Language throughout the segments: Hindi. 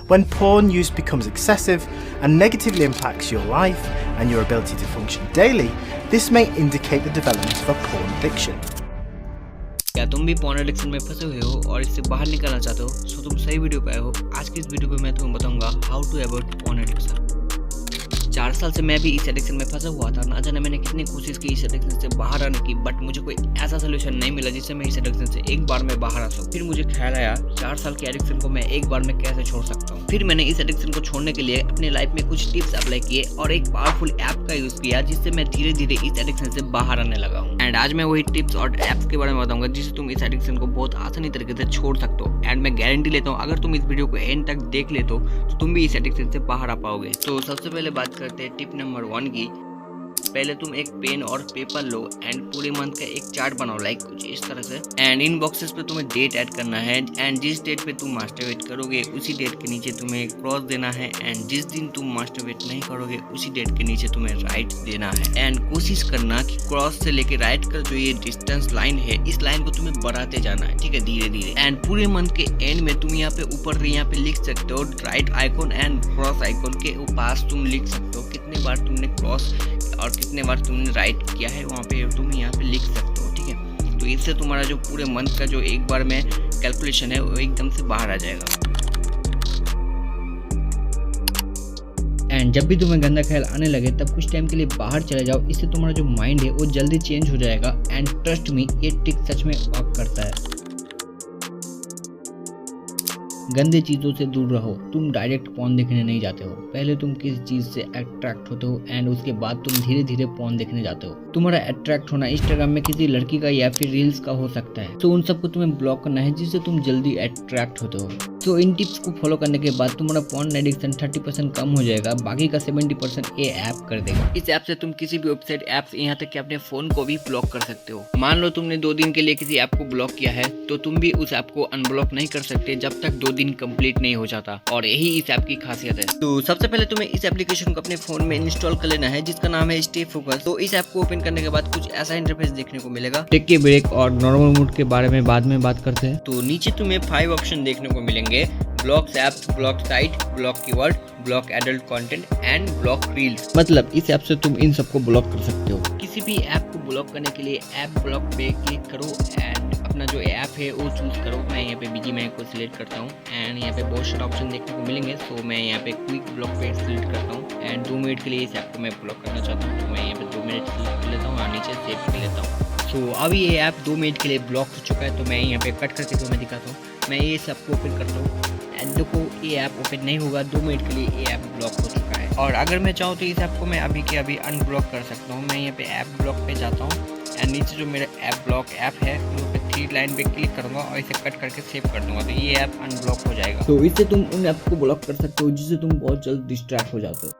when porn use becomes excessive and negatively impacts your life and your ability to function daily, this may indicate the development of a porn addiction. क्या तुम भी पॉर्न एडिक्शन में फंसे हुए हो और इससे बाहर निकलना चाहते हो? सो तुम सही वीडियो पे आए हो। आज की इस वीडियो पे मैं तुम्हें बताऊंगा how to avoid porn addiction. 4 साल से मैं भी इस एडिक्शन में फंसा हुआ था। ना जाने मैंने कितनी कोशिश की इस एडिक्शन से बाहर आने की, बट मुझे कोई ऐसा सोल्यूशन नहीं मिला जिससे मैं इस एडिक्शन से एक बार में बाहर आ सकूं। फिर मुझे ख्याल आया 4 साल की एडिक्शन को मैं एक बार में कैसे छोड़ सकता हूँ। फिर मैंने इस एडिक्शन को छोड़ने के लिए अपने लाइफ में कुछ टिप्स अप्लाई किए और एक पावरफुल ऐप का यूज किया जिससे मैं धीरे धीरे इस एडिक्शन से बाहर आने लगा हूँ। एंड आज मैं वही टिप्स और एप्स के बारे में बताऊंगा जिससे तुम इस एडिक्शन को बहुत आसानी तरीके से छोड़ सकते हो। एंड मैं गारंटी लेता हूँ अगर तुम इस वीडियो को एंड तक देख लेते हो तो तुम भी इस एडिक्शन से बाहर आ पाओगे। तो सबसे पहले बात करते हैं टिप नंबर 1 की। पहले तुम एक पेन और पेपर लो एंड पूरे मंथ का एक चार्ट बनाओ, लाइक कुछ इस तरह से। एंड इन बॉक्सेस पे तुम्हें डेट ऐड करना है एंड जिस डेट पे तुम मास्टरबेट करोगे उसी डेट के नीचे तुम्हें क्रॉस देना है। एंड जिस दिन तुम मास्टरबेट नहीं करोगे उसी डेट के नीचे तुम्हें राइट देना है। एंड कोशिश करना कि क्रॉस से लेके राइट का जो ये डिस्टेंस लाइन है इस लाइन को तुम्हें बढ़ाते जाना है, ठीक है, धीरे धीरे। एंड पूरे मंथ के एंड में तुम यहाँ पे ऊपर यहाँ पे लिख सकते हो right icon and cross icon के पास तुम लिख सकते हो कितने बार तुमने क्रॉस और कितने बार तुमने राइट किया है, वहाँ पे तुम यहाँ पे लिख सकते हो, ठीक है। तो इससे तुम्हारा जो पूरे मंथ का जो एक बार में कैलकुलेशन है वो एकदम से बाहर आ जाएगा। एंड जब भी तुम्हें गंदा ख्याल आने लगे तब कुछ टाइम के लिए बाहर चले जाओ, इससे तुम्हारा जो माइंड है वो जल्दी चेंज हो जाएगा। एंड ट्रस्ट मी, ये ट्रिक सच में वर्क करता है। गंदे चीज़ों से दूर रहो। तुम डायरेक्ट पॉर्न देखने नहीं जाते हो, पहले तुम किस चीज़ से अट्रैक्ट होते हो एंड उसके बाद तुम धीरे धीरे पॉर्न देखने जाते हो। तुम्हारा अट्रैक्ट होना इंस्टाग्राम में किसी लड़की का या फिर रील्स का हो सकता है, तो उन सबको तुम्हें ब्लॉक करना है जिससे तुम जल्दी अट्रैक्ट होते हो। तो इन टिप्स को फॉलो करने के बाद तुम्हारा पॉर्न एडिक्शन 30% कम हो जाएगा, बाकी का 70% ये ऐप कर देगा। इस ऐप से तुम किसी भी वेबसाइट, ऐप्स, यहाँ तक कि अपने फोन को भी ब्लॉक कर सकते हो। मान लो तुमने 2 दिन के लिए किसी ऐप को ब्लॉक किया है तो तुम भी उस ऐप को अनब्लॉक नहीं कर सकते जब तक 2 दिन कंप्लीट नहीं हो जाता, और यही इस ऐप की खासियत है। तो सबसे पहले तुम्हें इस एप्लीकेशन को अपने फोन में इंस्टॉल कर लेना है जिसका नाम है स्टे फोकस। तो इस ऐप को ओपन करने के बाद कुछ ऐसा इंटरफेस देखने को मिलेगा। टेक के ब्रेक और नॉर्मल मोड के बारे में बाद में बात करते हैं। तो नीचे तुम्हें 5 ऑप्शन देखने को मिलेंगे: block apps, block site, block keyword, block adult content and block reels. मतलब इस ऐप से तुम इन सबको ब्लॉक कर सकते हो। किसी भी ऐप को ब्लॉक करने के लिए ऐप ब्लॉक पे क्लिक करो एंड अपना जो ऐप है वो चूज करो। मैं यहाँ पे BGMI को सिलेक्ट करता हूँ एंड यहाँ पे बहुत सारे ऑप्शन देखने को मिलेंगे। तो मैं यहाँ पे क्विक ब्लॉक पे सिलेक्ट करता हूँ एंड 2 मिनट के लिए इस ऐप को मैं ब्लॉक करना चाहता हूँ। तो मैं यहाँ पे 2 मिनट सिलेक्ट कर लेता हूँ और नीचे सेव कर लेता हूँ। तो अभी ये ऐप 2 मिनट के लिए ब्लॉक हो चुका है। तो मैं यहाँ पे कट करके तुम्हें दिखाता हूँ। मैं ये सब को ओपन करता हूँ एंड देखो ये ऐप ओपन नहीं होगा, 2 मिनट के लिए ये ऐप ब्लॉक हो चुका है। और अगर मैं चाहूँ तो इस ऐप को मैं अभी के अभी अनब्लॉक कर सकता हूँ। मैं यहाँ पे ऐप ब्लॉक पे जाता हूँ एंड नीचे जो मेरा ऐप ब्लॉक ऐप है उस पे 3 लाइन पे क्लिक करूँगा और इसे कट करके सेव कर दूंगा, तो ये ऐप अनब्लॉक हो जाएगा। तो इससे तुम उन ऐप को ब्लॉक कर सकते हो जिससे तुम बहुत जल्द डिस्ट्रैक्ट हो जाते हो।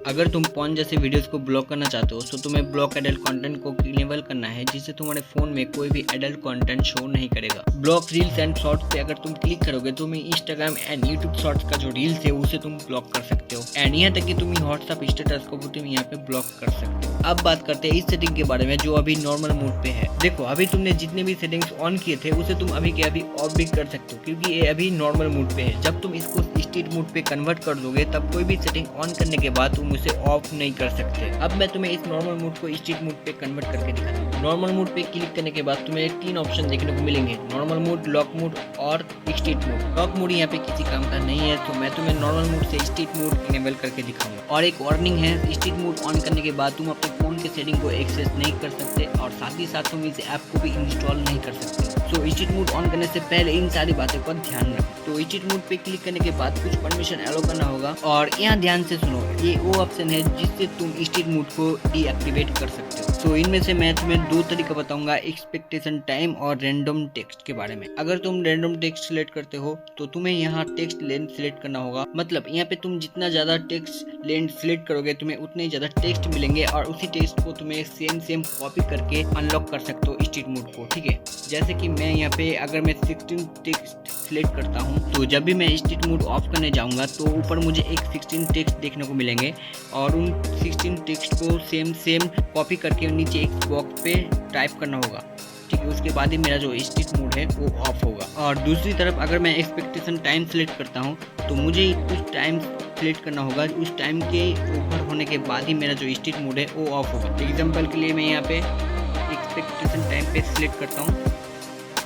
अगर तुम पॉर्न जैसे वीडियोस को ब्लॉक करना चाहते हो तो तुम्हें ब्लॉक एडल्ट कंटेंट को इनेबल करना है जिससे तुम्हारे फोन में कोई भी एडल्ट कंटेंट शो नहीं करेगा। ब्लॉक रील्स एंड शॉर्ट्स पे अगर तुम क्लिक करोगे तो तुम्हें इंस्टाग्राम एंड यूट्यूब शॉर्ट्स का जो रील्स है उसे तुम ब्लॉक कर सकते हो एंड यहाँ तक कि तुम व्हाट्सएप स्टेटस को भी तुम यहाँ पे ब्लॉक कर सकते हो। अब बात करते हैं इस सेटिंग के बारे में जो अभी नॉर्मल मोड पे है। देखो अभी तुमने जितने भी सेटिंग्स ऑन किए थे उसे तुम अभी के अभी ऑफ भी कर सकते हो क्योंकि ये अभी नॉर्मल मोड पे है। जब तुम इसको स्ट्रीट मोड पे कन्वर्ट कर दोगे तब कोई भी सेटिंग ऑन करने के बाद तुम उसे ऑफ नहीं कर सकते। अब मैं तुम्हें इस नॉर्मल मोड को स्ट्रीट मोड पे कन्वर्ट करके दिखाता हूँ। नॉर्मल मोड पे क्लिक करने के बाद तुम्हें 3 ऑप्शन देखने को मिलेंगे: नॉर्मल मोड, लॉक मोड और स्ट्रीट मोड। लॉक मोड यहाँ पे किसी काम का नहीं है, तो मैं तुम्हें नॉर्मल मोड से स्ट्रीट मोड इनेबल करके दिखाऊंगा। और एक वार्निंग है, स्ट्रीट मोड ऑन करने के बाद तुम अपने फोन के सेटिंग को एक्सेस नहीं कर सकते और साथ ही साथ तुम इस ऐप को भी इंस्टॉल नहीं कर सकते। तो स्ट्रीट मोड ऑन करने से पहले इन सारी बातों का ध्यान रखो। तो स्ट्रीट मोड पे क्लिक करने के बाद कुछ परमिशन एलो करना होगा और यहाँ ध्यान से सुनो, ये वो ऑप्शन है जिससे तुम स्ट्रीट मोड को डीएक्टिवेट कर सकते हो। तो इनमें से मैं तुम्हें 2 तरीका बताऊंगा, एक्सपेक्टेशन टाइम और रैंडम टेक्स्ट के बारे में। अगर तुम रैंडम टेक्स्ट सिलेक्ट करते हो तो तुम्हें यहाँ टेक्स्ट लेंथ सिलेक्ट करना होगा। मतलब यहाँ पे तुम जितना ज्यादा टेक्स्ट लेंथ सिलेक्ट करोगे तुम्हें उतने ही ज्यादा टेक्स्ट मिलेंगे और उसी टेक्स्ट को तुम्हें सेम कॉपी करके अनलॉक कर सकते हो स्ट्रीट मोड को, ठीक है। जैसे कि मैं यहाँ पे अगर मैं 16 टेक्स्ट सिलेक्ट करता हूँ तो जब भी मैं स्ट्रीट मोड ऑफ करने जाऊँगा तो ऊपर मुझे एक 16 टेक्स्ट देखने को मिलेंगे और उन 16 टेक्स्ट को सेम कॉपी करके नीचे एक बॉक्स पे टाइप करना होगा। ठीक है, उसके बाद ही मेरा जो स्टिक मोड है वो ऑफ होगा। और दूसरी तरफ अगर मैं एक्सपेक्टेशन टाइम सेलेक्ट करता हूँ तो मुझे कुछ टाइम सेलेक्ट करना होगा, उस टाइम के ओवर होने के बाद ही मेरा जो स्टिक मोड है वो ऑफ होगा। एग्जाम्पल के लिए मैं यहाँ पे एक्सपेक्टेशन टाइम पे सिलेक्ट करता हूँ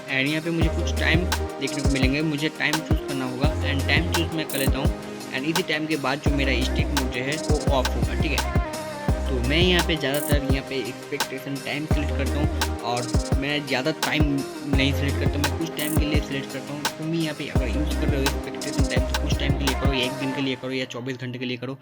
एंड यहाँ पे मुझे कुछ टाइम देखने को मिलेंगे, मुझे टाइम चूज़ करना होगा एंड टाइम चूज़ मैं कर लेता हूँ एंड इसी टाइम के बाद जो मेरा स्टिक मोड जो है वो ऑफ होगा। ठीक है, तो मैं यहाँ पे ज़्यादातर यहाँ पे एक्सपेक्टेशन टाइम सेलेक्ट करता हूँ और मैं ज़्यादा टाइम नहीं सेलेक्ट करता, मैं कुछ टाइम के लिए सेलेक्ट करता हूँ। तुम यहाँ पे अगर यूज़ कर रहे हो एक्सपेक्टेशन टाइम तो कुछ टाइम के लिए करो, या 1 दिन के लिए करो या 24 घंटे के लिए करो,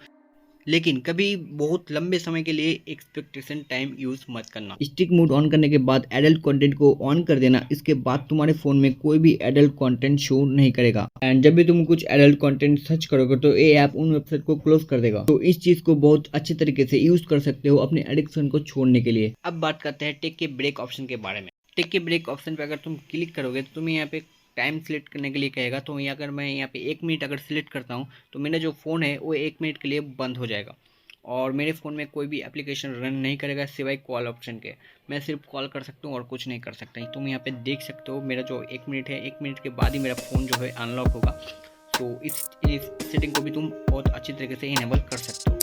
लेकिन कभी बहुत लंबे समय के लिए एक्सपेक्टेशन टाइम यूज़ मत करना। स्टिक मोड ऑन करने के बाद एडल्ट कंटेंट को ऑन कर देना, इसके बाद तुम्हारे फ़ोन में कोई भी एडल्ट कंटेंट शो नहीं करेगा एंड जब भी तुम कुछ एडल्ट कंटेंट सर्च करोगे तो ये ऐप उन वेबसाइट को क्लोज कर देगा। तो इस चीज़ को बहुत अच्छे तरीके से यूज़ कर सकते हो अपने एडिक्शन को छोड़ने के लिए। अब बात करते हैं टेक के ब्रेक ऑप्शन के बारे में। टेक के ब्रेक ऑप्शन पर अगर तुम क्लिक करोगे तो तुम्हें यहाँ पे टाइम सेलेक्ट करने के लिए कहेगा, तो अगर मैं यहाँ पे 1 मिनट अगर सेलेक्ट करता हूँ तो मेरा जो फ़ोन है वो 1 मिनट के लिए बंद हो जाएगा और मेरे फ़ोन में कोई भी एप्लीकेशन रन नहीं करेगा सिवाय कॉल ऑप्शन के। मैं सिर्फ कॉल कर सकता हूँ और कुछ नहीं कर सकता। तुम यहाँ पे देख सकते हो मेरा जो 1 मिनट है, 1 मिनट के बाद ही मेरा फ़ोन जो है अनलॉक होगा। तो इस सेटिंग को भी तुम बहुत अच्छी तरीके से इनेबल कर सकते हो।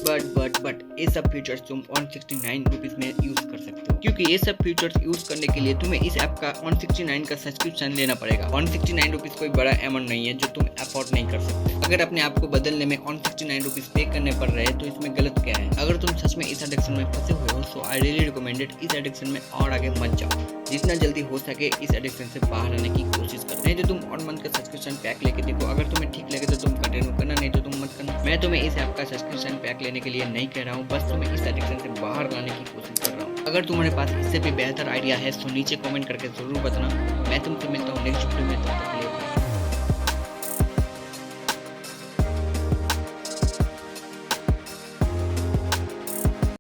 बट ये सब फीचर्स तुम 169 रुपीज़ में यूज़ कर सकते हो, क्योंकि ये सब फीचर्स यूज़ करने के लिए तुम्हें इस ऐप का 169 का सब्सक्रिप्शन लेना पड़ेगा। 169 रुपीज़ कोई बड़ा अमाउंट नहीं है जो तुम अफोर्ड नहीं कर सकते। अगर अपने आप को बदलने में 169 रुपीज़ पे करने पड़ रहे हैं तो इसमें गलत क्या है। अगर तुम सच में इस एडिक्शन में फंसे हुए हो सो आई रियली रिकमेंडेड इस एडिक्शन में और आगे मत जाओ, जितना जल्दी हो सके इस एडिक्शन से बाहर आने की कोशिश करो। नहीं तो तुम 1 मंथ का सब्सक्रिप्शन पैक लेके देखो, अगर तुम्हें ठीक लगे तो तुम कंटिन्यू करना, नहीं तो तुम मत करना। मैं तुम्हें इस ऐप का सब्सक्रिप्शन पैक लेने के लिए नहीं कह रहा हूँ, बस तुम्हें इस एडिक्शन से बाहर लाने की कोशिश कर रहा हूँ। अगर तुम्हारे पास इससे भी बेहतर आइडिया है तो नीचे कमेंट करके जरूर बताना। मैं तुमसे मिलता हूँ नेक्स्ट वीडियो में।